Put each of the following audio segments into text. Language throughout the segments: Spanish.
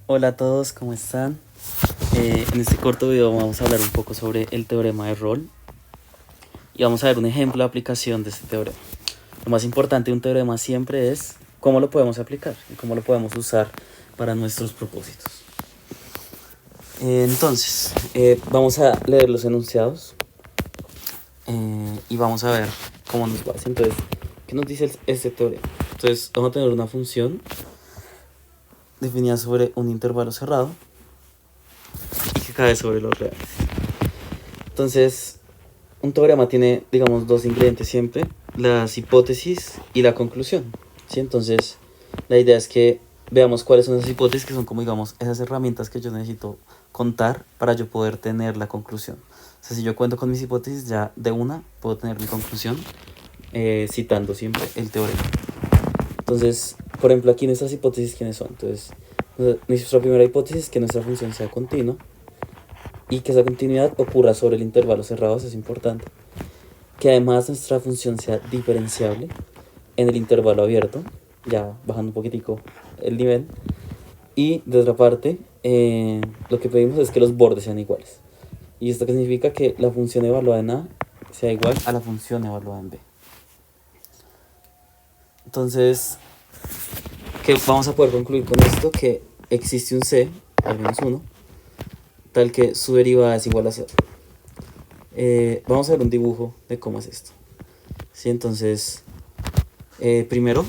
Hola a todos, ¿cómo están? En este corto video vamos a hablar un poco sobre el teorema de Rolle y vamos a ver un ejemplo de aplicación de este teorema. Lo más importante de un teorema siempre es cómo lo podemos aplicar y cómo lo podemos usar para nuestros propósitos. Vamos a leer los enunciados y vamos a ver cómo nos va. Entonces, ¿qué nos dice este teorema? Entonces, vamos a tener una función definida sobre un intervalo cerrado y que cae sobre los reales. Entonces, un teorema tiene, digamos, dos ingredientes siempre, las hipótesis y la conclusión, ¿sí? Entonces, la idea es que veamos cuáles son esas hipótesis, que son como, digamos, esas herramientas que yo necesito contar para yo poder tener la conclusión. O sea, si yo cuento con mis hipótesis, ya de una puedo tener mi conclusión, citando siempre el teorema. Entonces, por ejemplo, aquí nuestras hipótesis, ¿quiénes son? Entonces, nuestra primera hipótesis es que nuestra función sea continua y que esa continuidad ocurra sobre el intervalo cerrado, eso es importante. Que además nuestra función sea diferenciable en el intervalo abierto, ya bajando un poquitico el nivel. Y de otra parte, lo que pedimos es que los bordes sean iguales. ¿Y esto qué significa? Que la función evaluada en A sea igual a la función evaluada en B. Entonces, ¿qué vamos a poder concluir con esto? Que existe un C, al menos uno, tal que su derivada es igual a 0. Vamos a ver un dibujo de cómo es esto. ¿Sí? Entonces, primero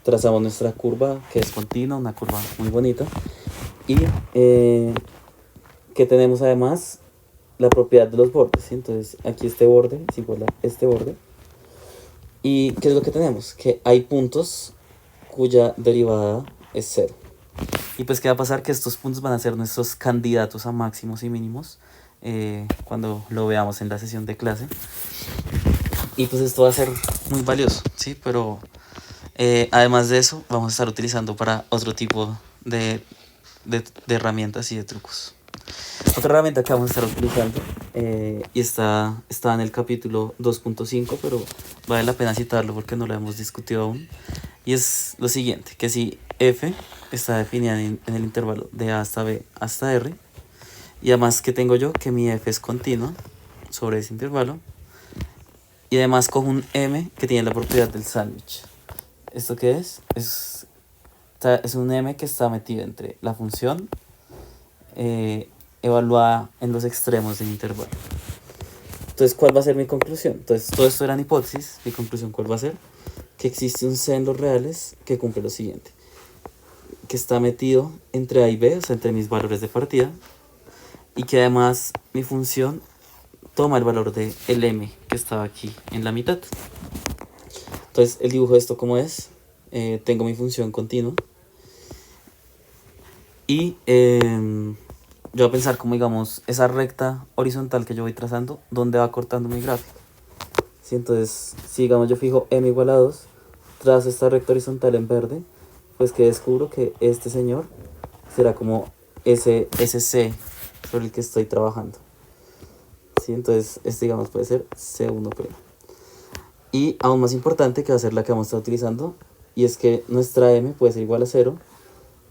trazamos nuestra curva, que es continua, una curva muy bonita. Y que tenemos además la propiedad de los bordes, ¿sí? Entonces aquí este borde es igual a este borde. ¿Y qué es lo que tenemos? Que hay puntos cuya derivada es 0. Y pues qué va a pasar, que estos puntos van a ser nuestros candidatos a máximos y mínimos cuando lo veamos en la sesión de clase. Y pues esto va a ser muy valioso, ¿sí? Pero además de eso, vamos a estar utilizando para otro tipo de herramientas y de trucos. Otra herramienta que vamos a estar utilizando, y está en el capítulo 2.5, pero vale la pena citarlo porque no lo hemos discutido aún, y es lo siguiente, que si f está definida en el intervalo de a hasta b hasta r, y además que tengo yo que mi f es continua sobre ese intervalo, y además cojo un m que tiene la propiedad del sándwich. ¿Esto qué es? Es un m que está metido entre la función evaluada en los extremos del intervalo. Entonces, ¿cuál va a ser mi conclusión? Entonces, todo esto eran hipótesis. Mi conclusión, ¿cuál va a ser? Que existe un C en los reales que cumple lo siguiente: que está metido entre A y B, o sea, entre mis valores de partida, y que además mi función toma el valor de el m que estaba aquí en la mitad. Entonces, el dibujo de esto, ¿cómo es? Tengo mi función continua y yo voy a pensar como, digamos, esa recta horizontal que yo voy trazando, ¿dónde va cortando mi gráfico? ¿Sí? Entonces, si digamos yo fijo m igual a 2, trazo esta recta horizontal en verde, pues que descubro que este señor será como ese C sobre el que estoy trabajando. ¿Sí? Entonces, este, digamos, puede ser C1'. Y aún más importante, que va a ser la que vamos a estar utilizando, y es que nuestra m puede ser igual a 0,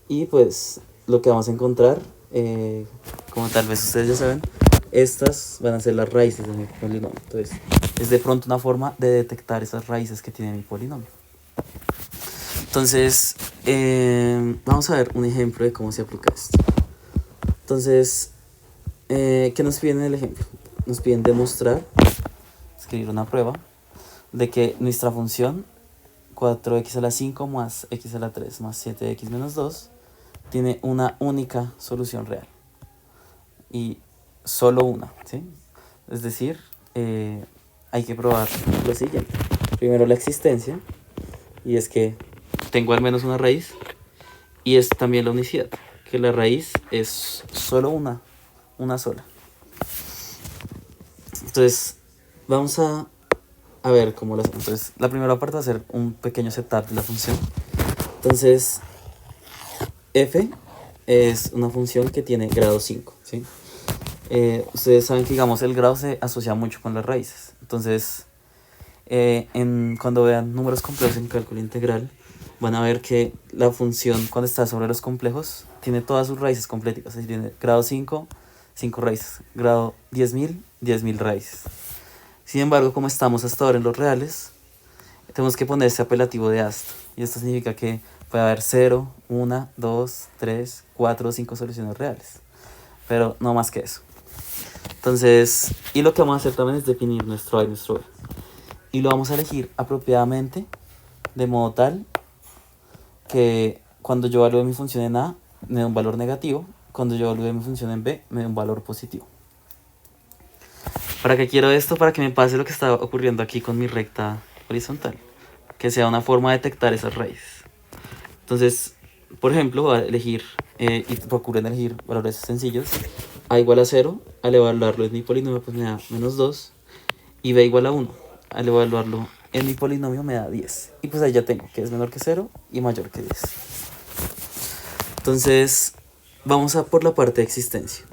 y pues lo que vamos a encontrar, como tal vez ustedes ya saben, estas van a ser las raíces de mi polinomio. Entonces, es de pronto una forma de detectar esas raíces que tiene mi polinomio. Entonces, vamos a ver un ejemplo de cómo se aplica esto. Entonces, ¿qué nos piden en el ejemplo? Nos piden demostrar, escribir una prueba, de que nuestra función 4x a la 5 más x a la 3 más 7x menos 2 tiene una única solución real. Y solo una, ¿sí? Es decir, hay que probar lo siguiente. Primero, la existencia, y es que tengo al menos una raíz, y es también la unicidad, que la raíz es solo una sola. Entonces, vamos a ver cómo lo hacemos. Entonces, la primera parte va a ser un pequeño setup de la función. Entonces, f es una función que tiene grado 5, ¿sí? Ustedes saben que, digamos, el grado se asocia mucho con las raíces. Entonces, cuando vean números complejos en cálculo integral, van a ver que la función cuando está sobre los complejos tiene todas sus raíces completas. Es decir, tiene grado 5, 5 raíces. Grado 10.000, 10.000 raíces. Sin embargo, como estamos hasta ahora en los reales, tenemos que poner ese apelativo de hasta. Y esto significa que puede haber 0, 1, 2, 3, 4 o 5 soluciones reales. Pero no más que eso. Entonces, y lo que vamos a hacer también es definir nuestro A y nuestro B. Y lo vamos a elegir apropiadamente, de modo tal que cuando yo evalúe mi función en A, me dé un valor negativo. Cuando yo evalúe mi función en B, me dé un valor positivo. ¿Para qué quiero esto? Para que me pase lo que está ocurriendo aquí con mi recta horizontal. Que sea una forma de detectar esas raíces. Entonces, por ejemplo, voy a elegir, y procuren elegir valores sencillos. A igual a 0, al evaluarlo en mi polinomio, pues me da menos 2. Y B igual a 1, al evaluarlo en mi polinomio me da 10. Y pues ahí ya tengo que es menor que 0 y mayor que 10. Entonces, vamos a por la parte de existencia.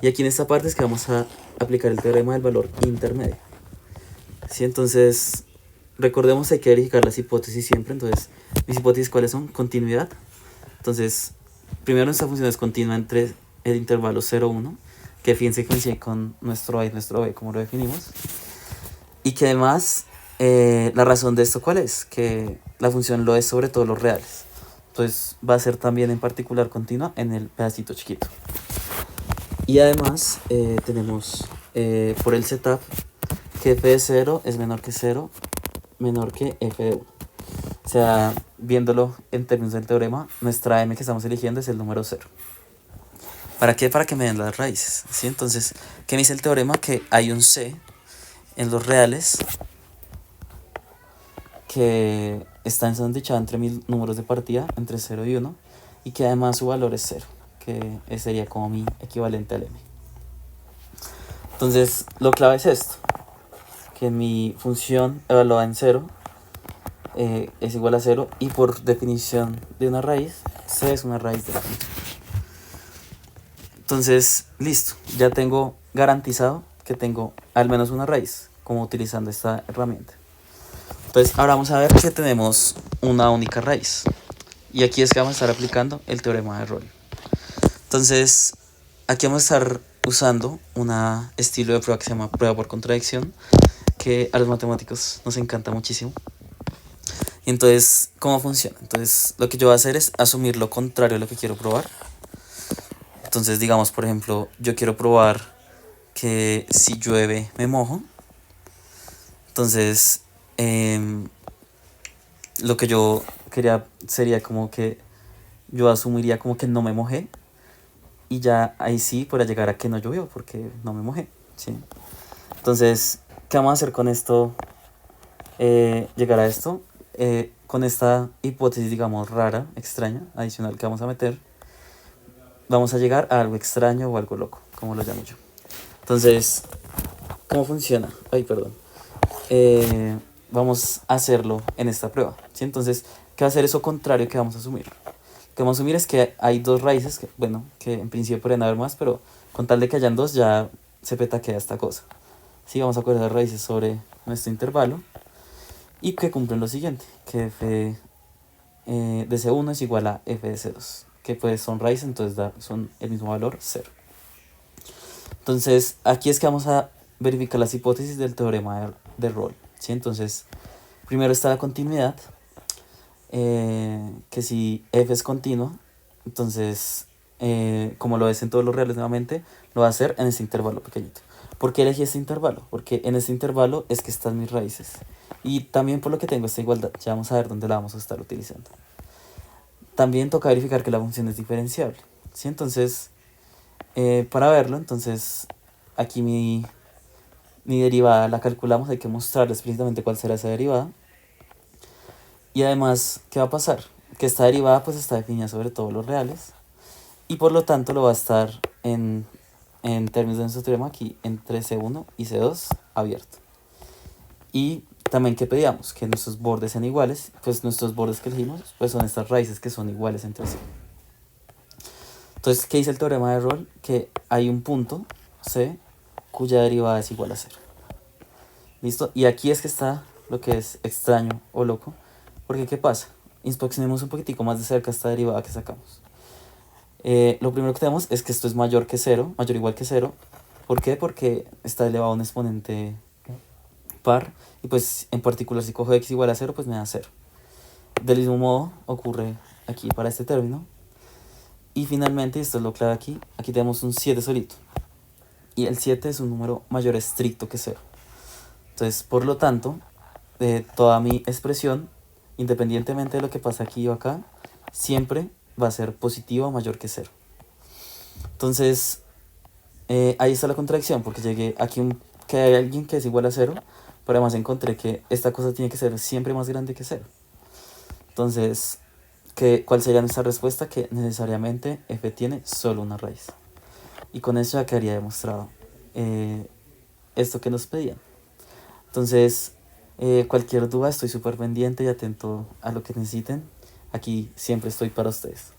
Y aquí en esta parte es que vamos a aplicar el teorema del valor intermedio. ¿Sí? Entonces, recordemos que hay que verificar las hipótesis siempre. Entonces, mis hipótesis, ¿cuáles son? Continuidad. Entonces, primero nuestra función es continua entre el intervalo 0, 1, que fíjense que coincide con nuestro A y nuestro B, como lo definimos. Y que además, la razón de esto, ¿cuál es? Que la función lo es sobre todos los reales. Entonces, va a ser también en particular continua en el pedacito chiquito. Y además, tenemos por el setup que f de 0 es menor que 0, menor que f de 1. O sea, viéndolo en términos del teorema, nuestra m que estamos eligiendo es el número 0. ¿Para qué? Para que me den las raíces, ¿sí? Entonces, ¿qué me dice el teorema? Que hay un c en los reales que está ensandichado entre mis números de partida, entre 0 y 1, y que además su valor es 0, que sería como mi equivalente al m. Entonces, lo clave es esto, que mi función evaluada en 0 es igual a 0, y por definición de una raíz, c es una raíz de la función. Entonces, listo, ya tengo garantizado que tengo al menos una raíz, como utilizando esta herramienta. Entonces, ahora vamos a ver que tenemos una única raíz. Y aquí es que vamos a estar aplicando el teorema de Rolle. Entonces, aquí vamos a estar usando un estilo de prueba que se llama prueba por contradicción, que a los matemáticos nos encanta muchísimo. Entonces, ¿cómo funciona? Entonces, lo que yo voy a hacer es asumir lo contrario a lo que quiero probar. Entonces, digamos, por ejemplo, yo quiero probar que si llueve me mojo. Entonces, lo que yo quería sería como que yo asumiría como que no me mojé. Y ya ahí sí podría llegar a que no llovió porque no me mojé, ¿sí? Entonces, ¿qué vamos a hacer con esto? Llegar a esto. Con esta hipótesis, digamos, rara, extraña, adicional que vamos a meter, vamos a llegar a algo extraño o algo loco, como lo llamo yo. Entonces, ¿cómo funciona? Ay, perdón. Vamos a hacerlo en esta prueba, ¿sí? Entonces, ¿qué va a ser eso contrario que vamos a asumir? Lo que vamos a asumir es que hay dos raíces, que, bueno, que en principio pueden haber más, pero con tal de que hayan dos ya se petaquea esta cosa. Sí, vamos a coger las raíces sobre nuestro intervalo y que cumplen lo siguiente, que f de C1 es igual a f de C2, que pues son raíces, entonces son el mismo valor, 0. Entonces, aquí es que vamos a verificar las hipótesis del teorema de Rolle, ¿sí? Entonces, primero está la continuidad, que si f es continuo, entonces, como lo es en todos los reales nuevamente, lo va a hacer en este intervalo pequeñito. ¿Por qué elegí este intervalo? Porque en este intervalo es que están mis raíces. Y también por lo que tengo esta igualdad, ya vamos a ver dónde la vamos a estar utilizando. También toca verificar que la función es diferenciable, ¿sí? Entonces, para verlo, entonces, aquí mi derivada la calculamos, hay que mostrar explícitamente cuál será esa derivada. Y además, ¿qué va a pasar? Que esta derivada pues está definida sobre todos los reales y por lo tanto lo va a estar en términos de nuestro teorema aquí entre C1 y C2 abierto. Y también que pedíamos que nuestros bordes sean iguales, pues nuestros bordes que elegimos pues son estas raíces que son iguales entre sí. Entonces, ¿qué dice el teorema de Rolle? Que hay un punto C cuya derivada es igual a 0. ¿Listo? Y aquí es que está lo que es extraño o loco, porque ¿qué pasa? inspeccionemos un poquitico más de cerca esta derivada que sacamos. Lo primero que tenemos es que esto es mayor que cero, mayor o igual que cero. ¿Por qué? Porque está elevado a un exponente par, y pues en particular si cojo x igual a cero, pues me da cero. Del mismo modo ocurre aquí para este término. Y finalmente, esto es lo clave aquí, aquí tenemos un 7 solito. Y el 7 es un número mayor estricto que cero. Entonces, por lo tanto, toda mi expresión, independientemente de lo que pase aquí o acá, siempre va a ser positiva o mayor que cero. Entonces, ahí está la contradicción, porque llegué aquí que hay alguien que es igual a cero, pero además encontré que esta cosa tiene que ser siempre más grande que cero. Entonces, ¿cuál sería nuestra respuesta? Que necesariamente f tiene solo una raíz. Y con eso ya quedaría demostrado esto que nos pedían. Entonces, cualquier duda, estoy súper pendiente y atento a lo que necesiten. Aquí siempre estoy para ustedes.